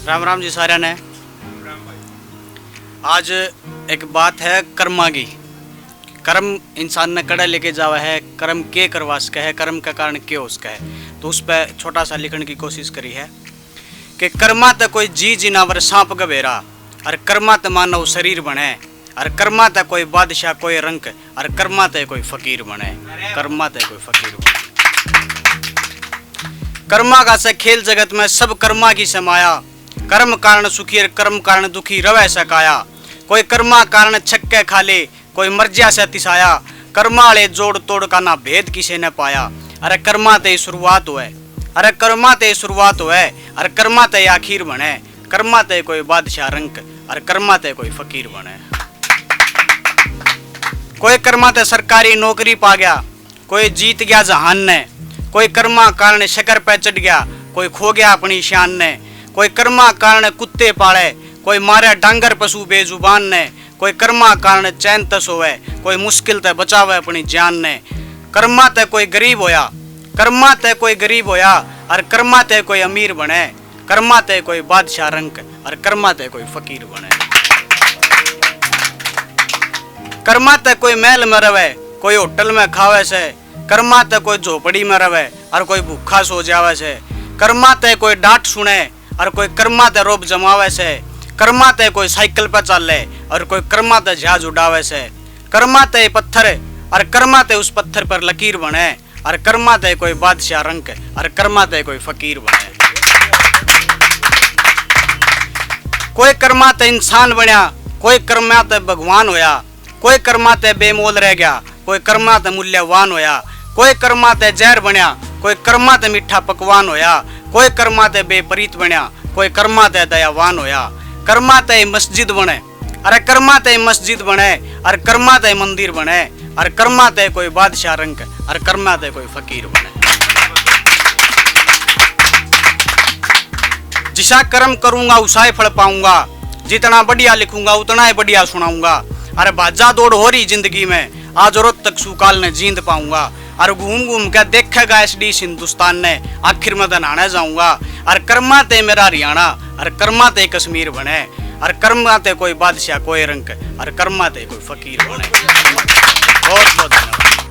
राम राम जी सारे ने। आज एक बात है कर्मा की। कर्म इंसान ने कड़ा लेके जावा है, कर्म के करवा सका है, कर्म का कारण के हो सका है। तो उस पर छोटा सा लिखने की कोशिश करी है कि कर्मा तो कोई जी जिनावर सांप गवेरा, और कर्मा तो मानव शरीर बने, और कर्मा तो कोई बादशाह कोई रंक, और कर्मा तो कोई फकीर बने, कर्मा तो कोई फकीर बने। कर्मा का से खेल जगत में सब कर्मा की समाया, कर्म कारण सुखी कर्म कारण दुखी रवे सकाया। कोई कर्मा कारण छक्के खाले, कोई मर्जिया से तिसाया, कर्मा वाले जोड़ तोड़ का ना भेद किसे न पाया। अरे कर्मा ते शुरुआत हुए, अरे कर्मा ते शुरुआत हुए, अरे कर्मा ते आखिर बने, कर्मा ते कोई बादशाह रंक, अरे कर्मा ते कोई फकीर बने। कोई कर्मा ते सरकारी नौकरी पा गया, कोई जीत गया जहान ने, कोई कर्मा कारण शकर पे चढ़ गया, कोई खो गया अपनी शान ने। कोई कर्मा कारण कुत्ते पाले, कोई मारे डांगर पशु बेजुबान ने, कोई कर्मा कारण चैन तस होवे, कोई मुश्किल ते बचावे अपनी जान ने। कर्मा ते कोई गरीब होया, कर्मा ते कोई गरीब होया, और कर्मा ते कोई अमीर बने, कर्मा ते कोई बादशाह रंक, और कर्मा ते कोई फकीर बने। कर्मा ते कोई महल में रवे, कोई होटल में खावे से, कर्मा ते कोई झोपड़ी में रवे, और कोई भूखा सो जावे से। कर्मा ते कोई डांट सुने, और कोई कर्मा ते रोब जमावे से। कर्मा ते कोई साइकिल पर चले, और कोई कर्मा ते जहाज उड़ावे से। कर्मा ते पत्थर, और कर्मा ते उस पत्थर पर लकीर बने, और कर्मा ते कोई बादशाह रंक, और कर्मा ते कोई फकीर बने। कोई कर्मा ते इंसान बनया, कोई कर्मा ते भगवान होया, कोई कर्मा ते बेमोल रह गया, कोई कर्मा ते मूल्यवान होया। कोई कर्मा ते जहर बनया, कोई कर्मा ते मीठा पकवान होया, कोई कर्मा ते बेपरीत बनया, कोई कर्मा ते दयावान होया। कर्मा ते मस्जिद बने, अरे कर्मा ते मस्जिद बने, और कर्मा ते मंदिर बने, और कर्मा ते कोई बादशाह रंक, और कर्मा ते कोई फकीर बने। जिसा कर्म करूंगा उसा ही फल पाऊंगा, जितना बढ़िया लिखूंगा उतना ही बढ़िया सुनाऊंगा। अरे भाजा दौड़ हो रही जिंदगी में, आज रोज तक सुकाल ने जींद पाऊंगा। और घूम घूम के देखेगा इस देश हिंदुस्तान ने, आखिर में तो नहाने जाऊंगा। और कर्मा ते मेरा हरियाणा, और कर्मा ते कश्मीर बने, और कर्मा ते कोई बादशाह कोई रंक, और कर्मा ते कोई फकीर बने। बहुत बहुत धन्यवाद।